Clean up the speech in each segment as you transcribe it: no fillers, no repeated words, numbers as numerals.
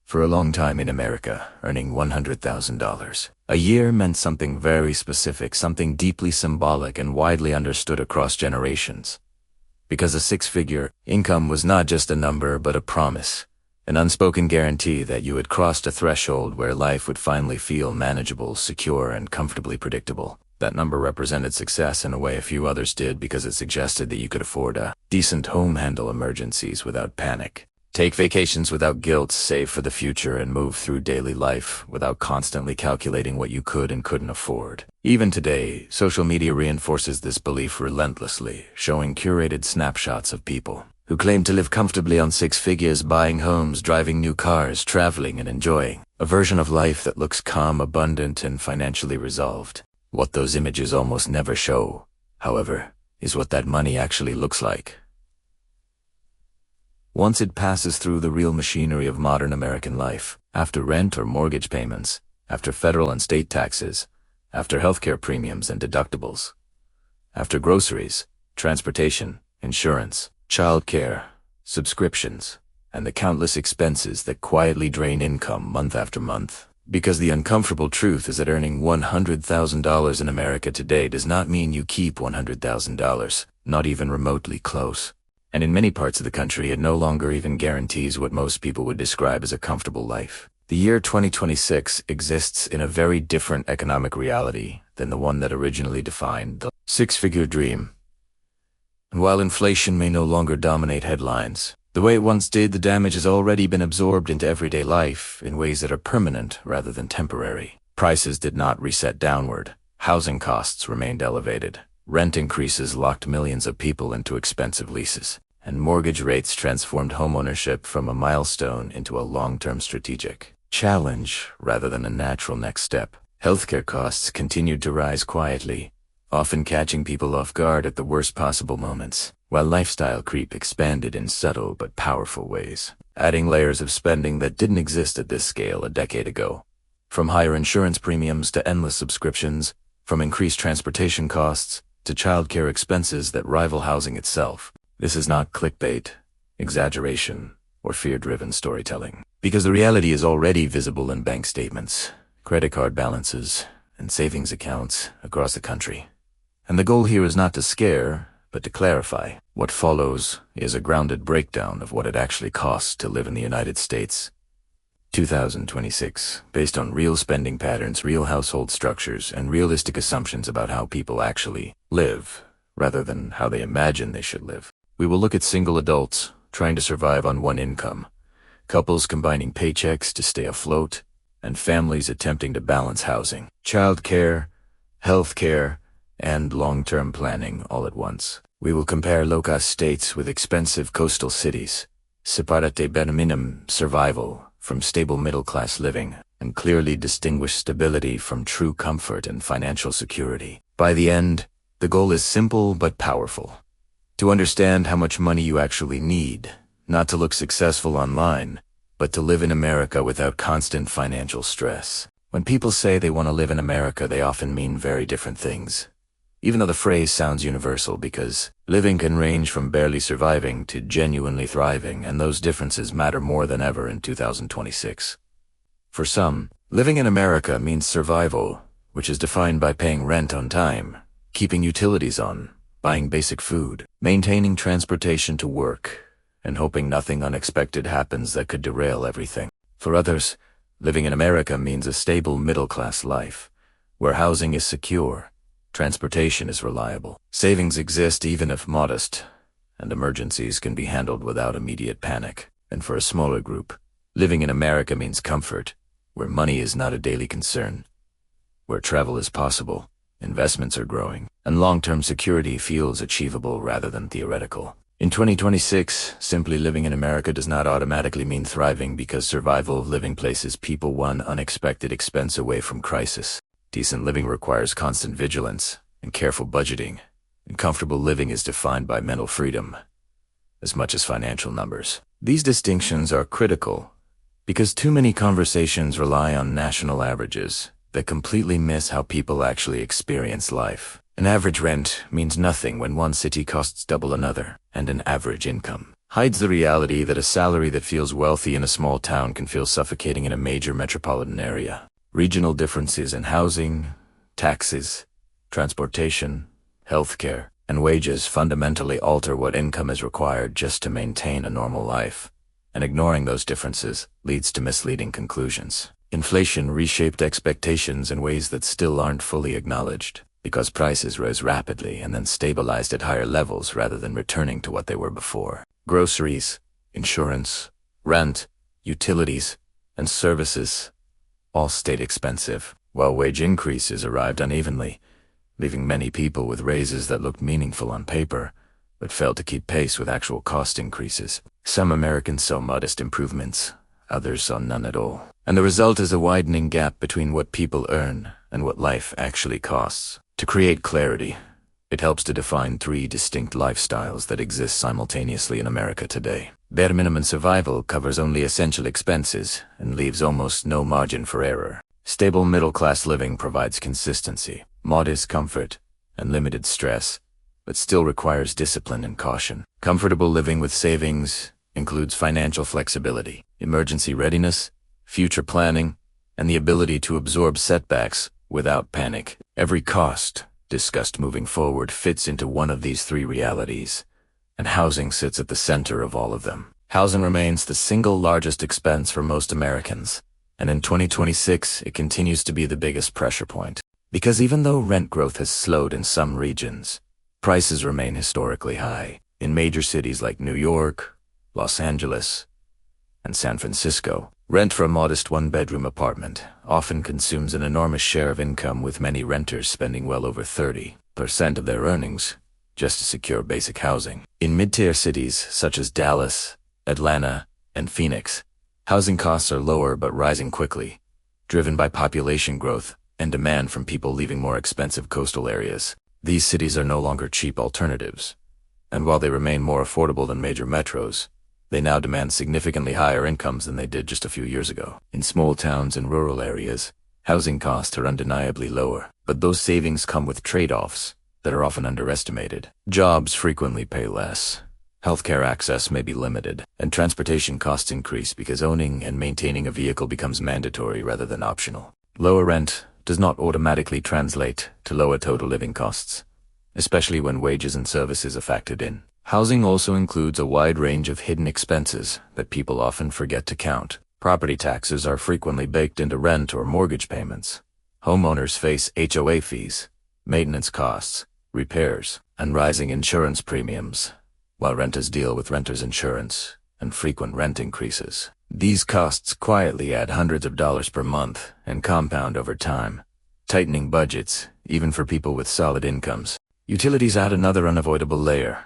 For a long time in America, earning $100,000 a year meant something very specific, something deeply symbolic and widely understood across generations. Because a six-figure income was not just a number but a promise, an unspoken guarantee that you had crossed a threshold where life would finally feel manageable, secure, and comfortably predictable. That number represented success in a way a few others did because it suggested that you could afford a decent home, handle emergencies without panic, take vacations without guilt, save for the future, and move through daily life without constantly calculating what you could and couldn't afford. Even today, social media reinforces this belief relentlessly, showing curated snapshots of people who claim to live comfortably on six figures, buying homes, driving new cars, traveling, and enjoying a version of life that looks calm, abundant, and financially resolved. What those images almost never show, however, is what that money actually looks like. Once it passes through the real machinery of modern American life, after rent or mortgage payments, after federal and state taxes, after healthcare premiums and deductibles, after groceries, transportation, insurance, childcare, subscriptions, and the countless expenses that quietly drain income month after month. Because the uncomfortable truth is that earning $100,000 in America today does not mean you keep $100,000, not even remotely close. And in many parts of the country, it no longer even guarantees what most people would describe as a comfortable life. The year 2026 exists in a very different economic reality than the one that originally defined the six-figure dream. And while inflation may no longer dominate headlines, the way it once did, the damage has already been absorbed into everyday life in ways that are permanent rather than temporary. Prices did not reset downward. Housing costs remained elevated. Rent increases locked millions of people into expensive leases. And mortgage rates transformed homeownership from a milestone into a long-term strategic challenge rather than a natural next step. Healthcare costs continued to rise quietly, often catching people off guard at the worst possible moments, while lifestyle creep expanded in subtle but powerful ways, adding layers of spending that didn't exist at this scale a decade ago. From higher insurance premiums to endless subscriptions, from increased transportation costs to childcare expenses that rival housing itself. This is not clickbait, exaggeration, or fear-driven storytelling, because the reality is already visible in bank statements, credit card balances, and savings accounts across the country. And the goal here is not to scare, but to clarify. What follows is a grounded breakdown of what it actually costs to live in the United States. 2026, based on real spending patterns, real household structures, and realistic assumptions about how people actually live, rather than how they imagine they should live. We will look at single adults trying to survive on one income, couples combining paychecks to stay afloat, and families attempting to balance housing, childcare, healthcare, and long-term planning all at once. We will compare low-cost states with expensive coastal cities, separate minimum survival from stable middle-class living, and clearly distinguish stability from true comfort and financial security. By the end, the goal is simple but powerful. To understand how much money you actually need, not to look successful online, but to live in America without constant financial stress. When people say they want to live in America, they often mean very different things. Even though the phrase sounds universal, because living can range from barely surviving to genuinely thriving, and those differences matter more than ever in 2026. For some, living in America means survival, which is defined by paying rent on time, keeping utilities on, buying basic food, maintaining transportation to work, and hoping nothing unexpected happens that could derail everything. For others, living in America means a stable middle-class life, where housing is secure, transportation is reliable, savings exist even if modest, and emergencies can be handled without immediate panic. And for a smaller group, living in America means comfort, where money is not a daily concern, where travel is possible, investments are growing, and long-term security feels achievable rather than theoretical. In 2026, simply living in America does not automatically mean thriving, because survival of living places people one unexpected expense away from crisis. Decent living requires constant vigilance and careful budgeting, and comfortable living is defined by mental freedom as much as financial numbers. These distinctions are critical because too many conversations rely on national averages that completely miss how people actually experience life. An average rent means nothing when one city costs double another, and an average income hides the reality that a salary that feels wealthy in a small town can feel suffocating in a major metropolitan area. Regional differences in housing, taxes, transportation, healthcare, and wages fundamentally alter what income is required just to maintain a normal life, and ignoring those differences leads to misleading conclusions. Inflation reshaped expectations in ways that still aren't fully acknowledged, because prices rose rapidly and then stabilized at higher levels rather than returning to what they were before. Groceries, insurance, rent, utilities, and services all stayed expensive, while wage increases arrived unevenly, leaving many people with raises that looked meaningful on paper, but failed to keep pace with actual cost increases. Some Americans saw modest improvements, others saw none at all. And the result is a widening gap between what people earn and what life actually costs. To create clarity, it helps to define three distinct lifestyles that exist simultaneously in America today. Bare minimum survival covers only essential expenses and leaves almost no margin for error. Stable middle-class living provides consistency, modest comfort, and limited stress, but still requires discipline and caution. Comfortable living with savings includes financial flexibility, emergency readiness, future planning, and the ability to absorb setbacks without panic. Every cost discussed moving forward fits into one of these three realities, and housing sits at the center of all of them. Housing remains the single largest expense for most Americans, and in 2026 it continues to be the biggest pressure point. Because even though rent growth has slowed in some regions, prices remain historically high. In major cities like New York, Los Angeles, and San Francisco, rent for a modest one-bedroom apartment often consumes an enormous share of income, with many renters spending well over 30% of their earnings just to secure basic housing. In mid-tier cities such as Dallas, Atlanta, and Phoenix, housing costs are lower but rising quickly, driven by population growth and demand from people leaving more expensive coastal areas. These cities are no longer cheap alternatives, and while they remain more affordable than major metros, they now demand significantly higher incomes than they did just a few years ago. In small towns and rural areas, housing costs are undeniably lower, but those savings come with trade-offs that are often underestimated. Jobs frequently pay less, healthcare access may be limited, and transportation costs increase because owning and maintaining a vehicle becomes mandatory rather than optional. Lower rent does not automatically translate to lower total living costs, especially when wages and services are factored in. Housing also includes a wide range of hidden expenses that people often forget to count. Property taxes are frequently baked into rent or mortgage payments. Homeowners face HOA fees, maintenance costs, repairs, and rising insurance premiums, while renters deal with renters' insurance and frequent rent increases. These costs quietly add hundreds of dollars per month and compound over time, tightening budgets even for people with solid incomes. Utilities add another unavoidable layer,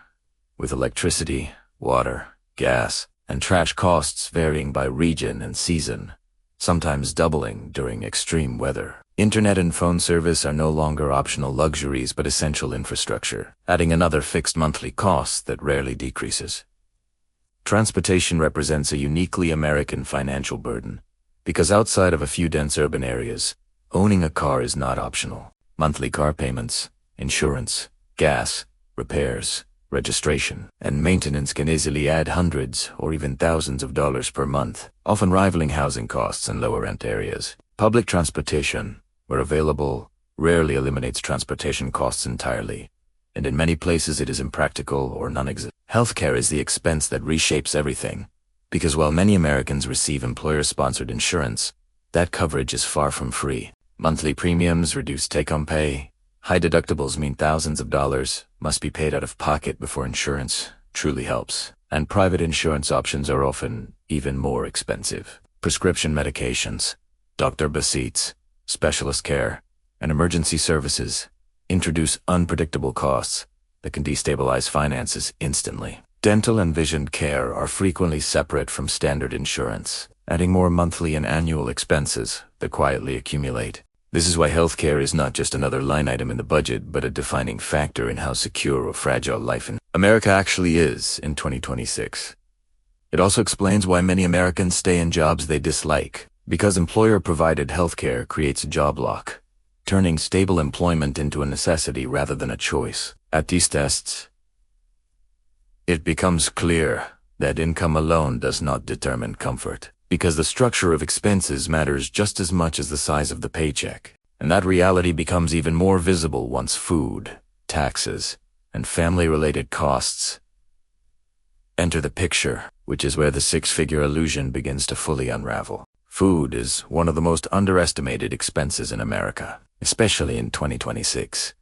with electricity, water, gas, and trash costs varying by region and season, sometimes doubling during extreme weather. Internet and phone service are no longer optional luxuries but essential infrastructure, adding another fixed monthly cost that rarely decreases. Transportation represents a uniquely American financial burden, because outside of a few dense urban areas, owning a car is not optional. Monthly car payments, insurance, gas, repairs, registration, and maintenance can easily add hundreds or even thousands of dollars per month, often rivaling housing costs in lower rent areas. Public transportation, where available, rarely eliminates transportation costs entirely, and in many places it is impractical or non-existent. Healthcare is the expense that reshapes everything, because while many Americans receive employer-sponsored insurance, that coverage is far from free. Monthly premiums reduce take-home pay. High deductibles mean thousands of dollars must be paid out of pocket before insurance truly helps, and private insurance options are often even more expensive. Prescription medications, doctor receipts, specialist care, and emergency services introduce unpredictable costs that can destabilize finances instantly. Dental and vision care are frequently separate from standard insurance, adding more monthly and annual expenses that quietly accumulate. This is why healthcare is not just another line item in the budget, but a defining factor in how secure or fragile life in America actually is in 2026. It also explains why many Americans stay in jobs they dislike, because employer-provided healthcare creates a job lock, turning stable employment into a necessity rather than a choice. At these tests, it becomes clear that income alone does not determine comfort, because the structure of expenses matters just as much as the size of the paycheck. And that reality becomes even more visible once food, taxes, and family-related costs enter the picture, which is where the six-figure illusion begins to fully unravel. Food is one of the most underestimated expenses in America, especially in 2026,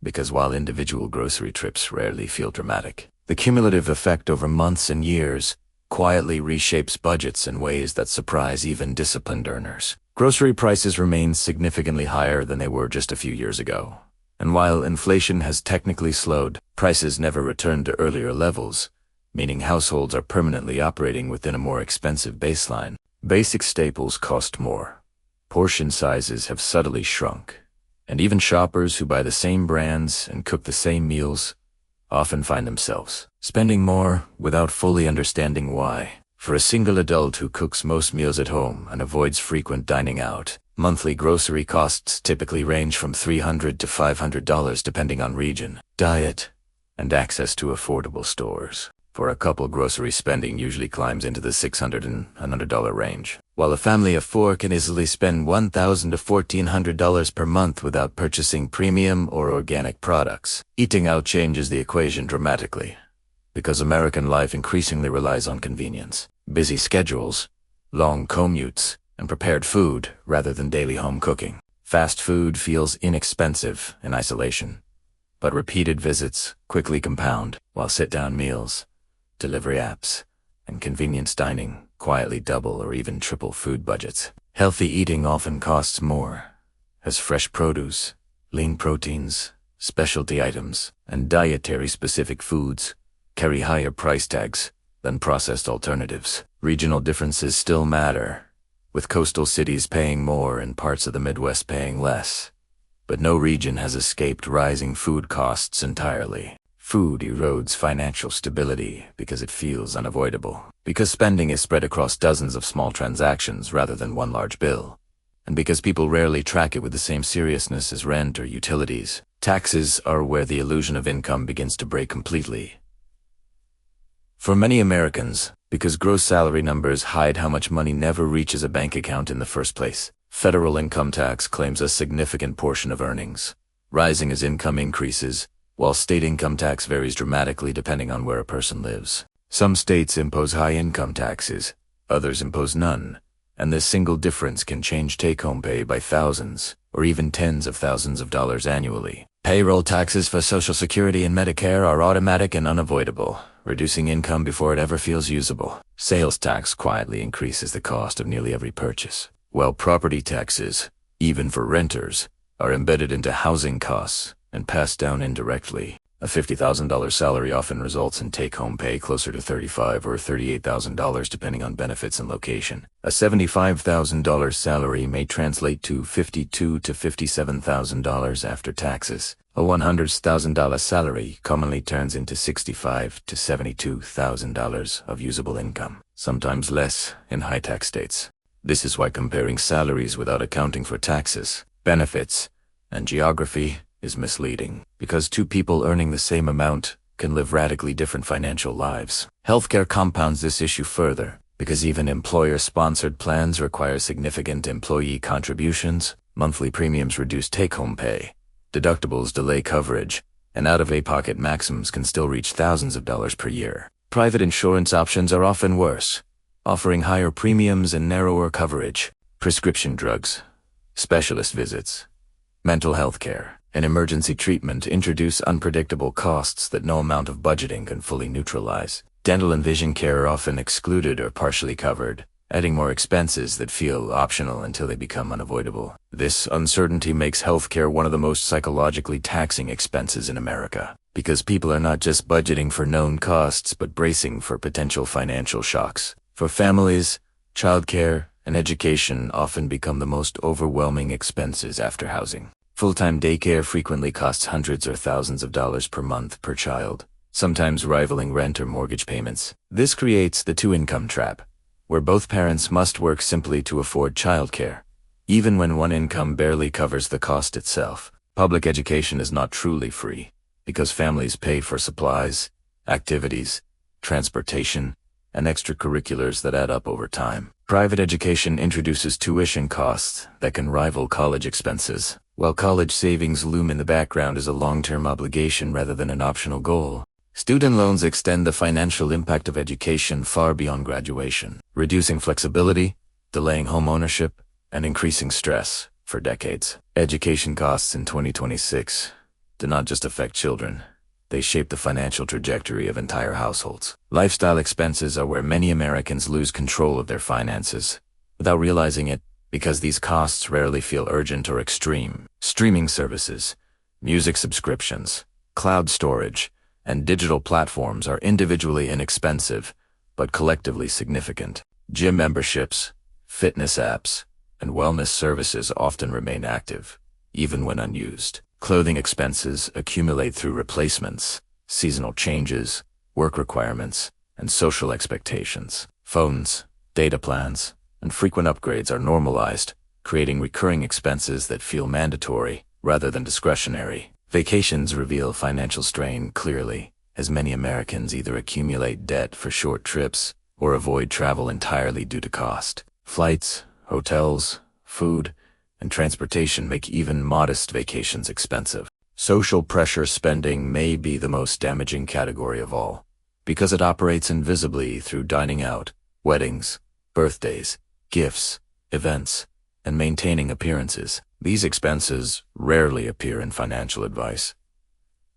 because while individual grocery trips rarely feel dramatic, the cumulative effect over months and years quietly reshapes budgets in ways that surprise even disciplined earners. Grocery prices remain significantly higher than they were just a few years ago. And while inflation has technically slowed, prices never returned to earlier levels, meaning households are permanently operating within a more expensive baseline. Basic staples cost more. Portion sizes have subtly shrunk. And even shoppers who buy the same brands and cook the same meals often find themselves spending more without fully understanding why. For a single adult who cooks most meals at home and avoids frequent dining out, monthly grocery costs typically range from $300 to $500 depending on region, diet, and access to affordable stores. For a couple, grocery spending usually climbs into the $600 and $100 range, while a family of four can easily spend $1,000 to $1,400 per month without purchasing premium or organic products. Eating out changes the equation dramatically, because American life increasingly relies on convenience, busy schedules, long commutes, and prepared food rather than daily home cooking. Fast food feels inexpensive in isolation, but repeated visits quickly compound, while sit-down meals, delivery apps, and convenience dining quietly double or even triple food budgets. Healthy eating often costs more, as fresh produce, lean proteins, specialty items, and dietary-specific foods carry higher price tags than processed alternatives. Regional differences still matter, with coastal cities paying more and parts of the Midwest paying less. But no region has escaped rising food costs entirely. Food erodes financial stability because it feels unavoidable, because spending is spread across dozens of small transactions rather than one large bill, and because people rarely track it with the same seriousness as rent or utilities. Taxes are where the illusion of income begins to break completely. For many Americans, because gross salary numbers hide how much money never reaches a bank account in the first place, federal income tax claims a significant portion of earnings, rising as income increases, while state income tax varies dramatically depending on where a person lives. Some states impose high income taxes, others impose none, and this single difference can change take-home pay by thousands or even tens of thousands of dollars annually. Payroll taxes for Social Security and Medicare are automatic and unavoidable, reducing income before it ever feels usable. Sales tax quietly increases the cost of nearly every purchase, while property taxes, even for renters, are embedded into housing costs and passed down indirectly. A $50,000 salary often results in take-home pay closer to $35,000 or $38,000 depending on benefits and location. A $75,000 salary may translate to $52,000 to $57,000 after taxes. A $100,000 salary commonly turns into $65,000 to $72,000 of usable income, sometimes less in high-tax states. This is why comparing salaries without accounting for taxes, benefits, and geography is misleading, because two people earning the same amount can live radically different financial lives. Healthcare compounds this issue further, because even employer-sponsored plans require significant employee contributions, monthly premiums reduce take-home pay, deductibles delay coverage, and out-of-pocket maximums can still reach thousands of dollars per year. Private insurance options are often worse, offering higher premiums and narrower coverage. Prescription drugs, specialist visits, mental health care, and emergency treatment introduce unpredictable costs that no amount of budgeting can fully neutralize. Dental and vision care are often excluded or partially covered, adding more expenses that feel optional until they become unavoidable. This uncertainty makes healthcare one of the most psychologically taxing expenses in America, because people are not just budgeting for known costs but bracing for potential financial shocks. For families, childcare and education often become the most overwhelming expenses after housing. Full-time daycare frequently costs hundreds or thousands of dollars per month per child, sometimes rivaling rent or mortgage payments. This creates the two-income trap, where both parents must work simply to afford childcare, even when one income barely covers the cost itself. Public education is not truly free, because families pay for supplies, activities, transportation, and extracurriculars that add up over time. Private education introduces tuition costs that can rival college expenses, while college savings loom in the background as a long-term obligation rather than an optional goal. Student loans extend the financial impact of education far beyond graduation, reducing flexibility, delaying home ownership, and increasing stress for decades. Education costs in 2026 do not just affect children. They shape the financial trajectory of entire households. Lifestyle expenses are where many Americans lose control of their finances without realizing it, because these costs rarely feel urgent or extreme. Streaming services, music subscriptions, cloud storage, and digital platforms are individually inexpensive, but collectively significant. Gym memberships, fitness apps, and wellness services often remain active, even when unused. Clothing expenses accumulate through replacements, seasonal changes, work requirements, and social expectations. Phones, data plans, and frequent upgrades are normalized, creating recurring expenses that feel mandatory rather than discretionary. Vacations reveal financial strain clearly, as many Americans either accumulate debt for short trips or avoid travel entirely due to cost. Flights, hotels, food, and transportation make even modest vacations expensive. Social pressure spending may be the most damaging category of all, because it operates invisibly through dining out, weddings, birthdays, gifts, events, and maintaining appearances. These expenses rarely appear in financial advice,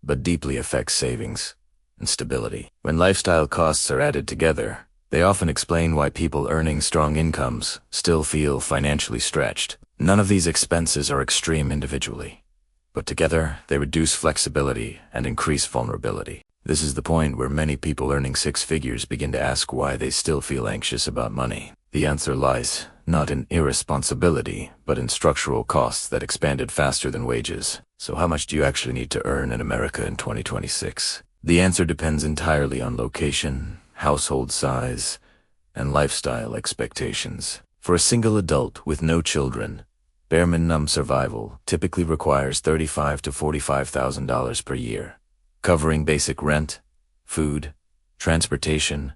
but deeply affect savings and stability. When lifestyle costs are added together, they often explain why people earning strong incomes still feel financially stretched. None of these expenses are extreme individually, but together they reduce flexibility and increase vulnerability. This is the point where many people earning six figures begin to ask why they still feel anxious about money. The answer lies not in irresponsibility, but in structural costs that expanded faster than wages. So how much do you actually need to earn in America in 2026? The answer depends entirely on location, household size, and lifestyle expectations. For a single adult with no children, bare minimum survival typically requires $35,000 to $45,000 per year, covering basic rent, food, transportation,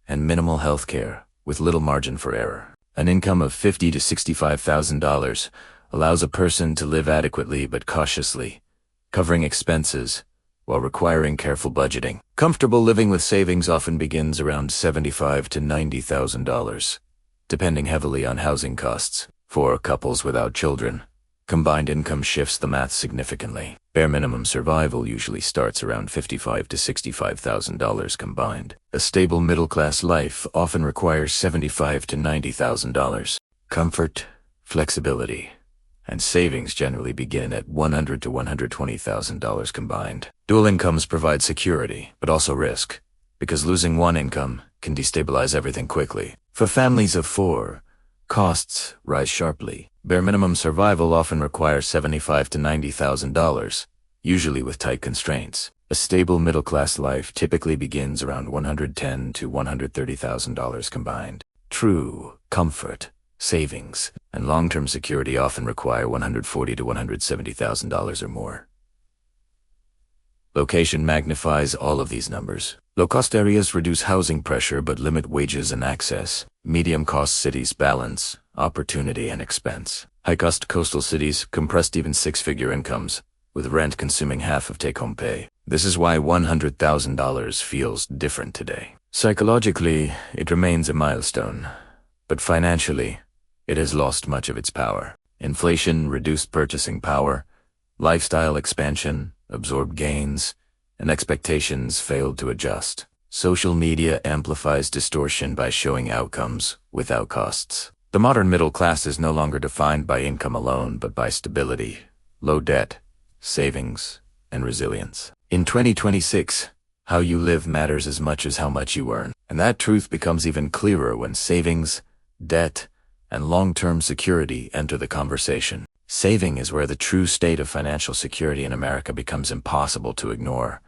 and minimal health care with little margin for error. An income of $50,000 to $65,000 allows a person to live adequately but cautiously, covering expenses while requiring careful budgeting. Comfortable living with savings often begins around $75,000 to $90,000, depending heavily on housing costs. For couples without children, combined income shifts the math significantly. Bare minimum survival usually starts around $55,000 to $65,000 combined. A stable middle-class life often requires $75,000 to $90,000. Comfort, flexibility, and savings generally begin at $100,000 to $120,000 combined. Dual incomes provide security, but also risk, because losing one income can destabilize everything quickly. For families of four, costs rise sharply. Bare minimum survival often requires $75,000 to $90,000, usually with tight constraints. A stable middle-class life typically begins around $110,000 to $130,000 combined. True comfort, savings, and long-term security often require $140,000 to $170,000 or more. Location magnifies all of these numbers. Low-cost areas reduce housing pressure but limit wages and access. Medium-cost cities balance opportunity and expense. High-cost coastal cities compressed even six-figure incomes, with rent consuming half of take-home pay. This is why $100,000 feels different today. Psychologically, it remains a milestone, but financially, it has lost much of its power. Inflation reduced purchasing power, lifestyle expansion absorbed gains, and expectations failed to adjust. Social media amplifies distortion by showing outcomes without costs. The modern middle class is no longer defined by income alone, but by stability, low debt, savings, and resilience. In 2026, how you live matters as much as how much you earn. And that truth becomes even clearer when savings, debt, and long-term security enter the conversation. Saving is where the true state of financial security in America becomes impossible to ignore,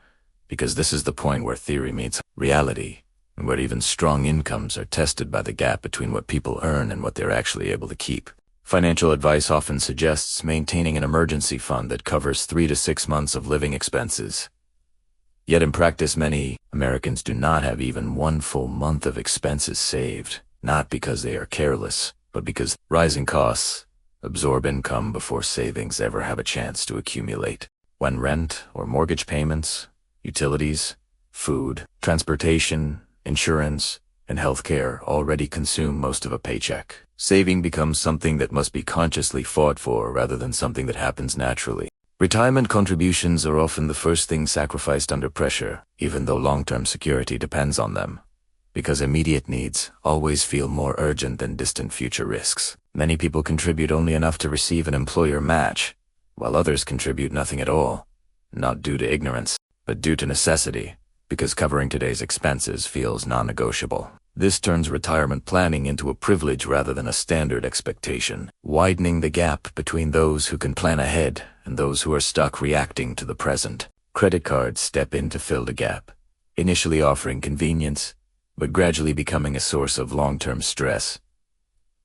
because this is the point where theory meets reality, and where even strong incomes are tested by the gap between what people earn and what they're actually able to keep. Financial advice often suggests maintaining an emergency fund that covers 3 to 6 months of living expenses. Yet in practice, many Americans do not have even one full month of expenses saved, not because they are careless, but because rising costs absorb income before savings ever have a chance to accumulate. When rent or mortgage payments, utilities, food, transportation, insurance, and healthcare already consume most of a paycheck, saving becomes something that must be consciously fought for rather than something that happens naturally. Retirement contributions are often the first thing sacrificed under pressure, even though long-term security depends on them, because immediate needs always feel more urgent than distant future risks. Many people contribute only enough to receive an employer match, while others contribute nothing at all, not due to ignorance, but due to necessity, because covering today's expenses feels non-negotiable. This turns retirement planning into a privilege rather than a standard expectation, widening the gap between those who can plan ahead and those who are stuck reacting to the present. Credit cards step in to fill the gap, initially offering convenience, but gradually becoming a source of long-term stress.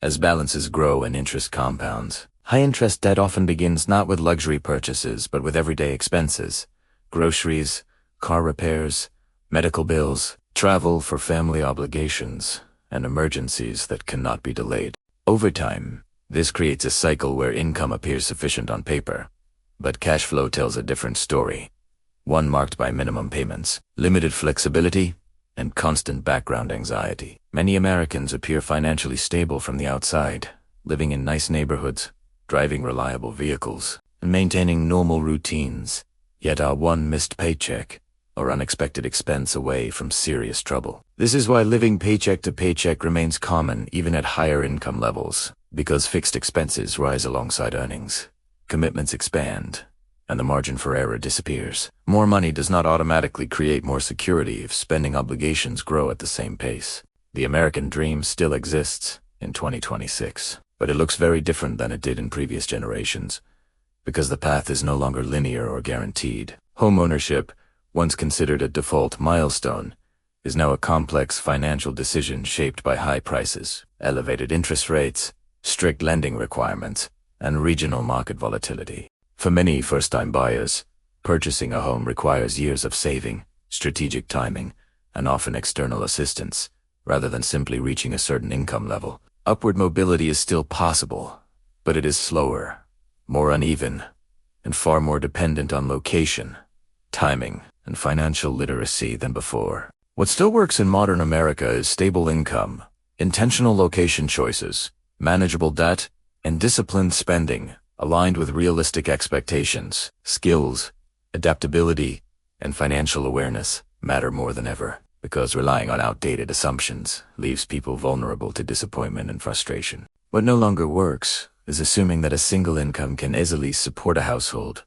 As balances grow and interest compounds, high-interest debt often begins not with luxury purchases but with everyday expenses: groceries, car repairs, medical bills, travel for family obligations, and emergencies that cannot be delayed. Over time, this creates a cycle where income appears sufficient on paper, but cash flow tells a different story, one marked by minimum payments, limited flexibility, and constant background anxiety. Many Americans appear financially stable from the outside, living in nice neighborhoods, driving reliable vehicles, and maintaining normal routines, yet are one missed paycheck or unexpected expense away from serious trouble. This is why living paycheck to paycheck remains common even at higher income levels, because fixed expenses rise alongside earnings, commitments expand, and the margin for error disappears. More money does not automatically create more security if spending obligations grow at the same pace. The American dream still exists in 2026, but it looks very different than it did in previous generations, because the path is no longer linear or guaranteed. Homeownership, once considered a default milestone, is now a complex financial decision shaped by high prices, elevated interest rates, strict lending requirements, and regional market volatility. For many first-time buyers, purchasing a home requires years of saving, strategic timing, and often external assistance, rather than simply reaching a certain income level. Upward mobility is still possible, but it is slower, more uneven, and far more dependent on location, timing, and financial literacy than before. What still works in modern America is stable income, intentional location choices, manageable debt, and disciplined spending, aligned with realistic expectations. Skills, adaptability, and financial awareness matter more than ever, because relying on outdated assumptions leaves people vulnerable to disappointment and frustration. What no longer works is assuming that a single income can easily support a household,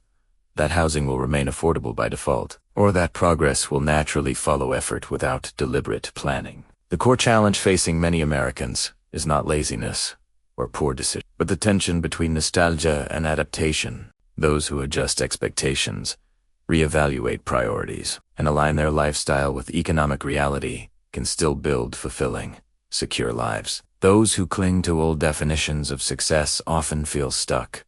that housing will remain affordable by default, or that progress will naturally follow effort without deliberate planning. The core challenge facing many Americans is not laziness or poor decision, but the tension between nostalgia and adaptation. Those who adjust expectations, reevaluate priorities, and align their lifestyle with economic reality can still build fulfilling, secure lives. Those who cling to old definitions of success often feel stuck,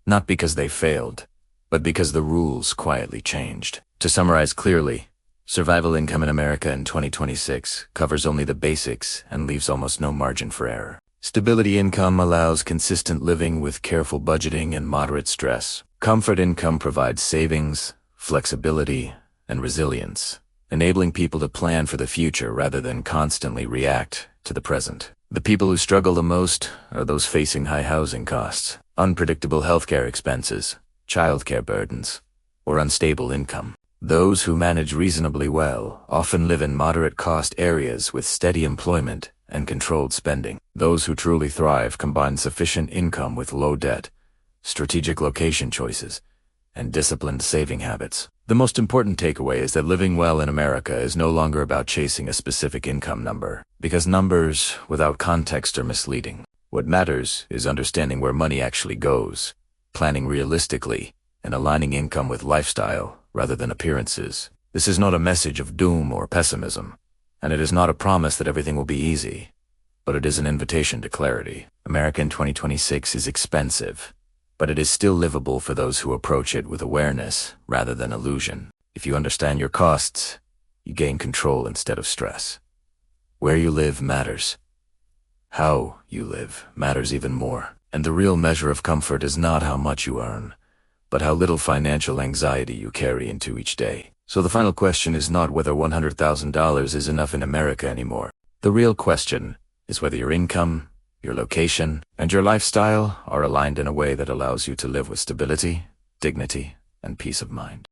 not because they failed, but because the rules quietly changed. To summarize clearly, survival income in America in 2026 covers only the basics and leaves almost no margin for error. Stability income allows consistent living with careful budgeting and moderate stress. Comfort income provides savings, flexibility, and resilience, enabling people to plan for the future rather than constantly react to the present. The people who struggle the most are those facing high housing costs, unpredictable healthcare expenses, childcare burdens, or unstable income. Those who manage reasonably well often live in moderate-cost areas with steady employment and controlled spending. Those who truly thrive combine sufficient income with low debt, strategic location choices, and disciplined saving habits. The most important takeaway is that living well in America is no longer about chasing a specific income number, because numbers without context are misleading. What matters is understanding where money actually goes, planning realistically, and aligning income with lifestyle rather than appearances. This is not a message of doom or pessimism, and it is not a promise that everything will be easy, but it is an invitation to clarity. America in 2026 is expensive, but it is still livable for those who approach it with awareness rather than illusion. If you understand your costs, you gain control instead of stress. Where you live matters. How you live matters even more. And the real measure of comfort is not how much you earn, but how little financial anxiety you carry into each day. So the final question is not whether $100,000 is enough in America anymore. The real question is whether your income, your location, and your lifestyle are aligned in a way that allows you to live with stability, dignity, and peace of mind.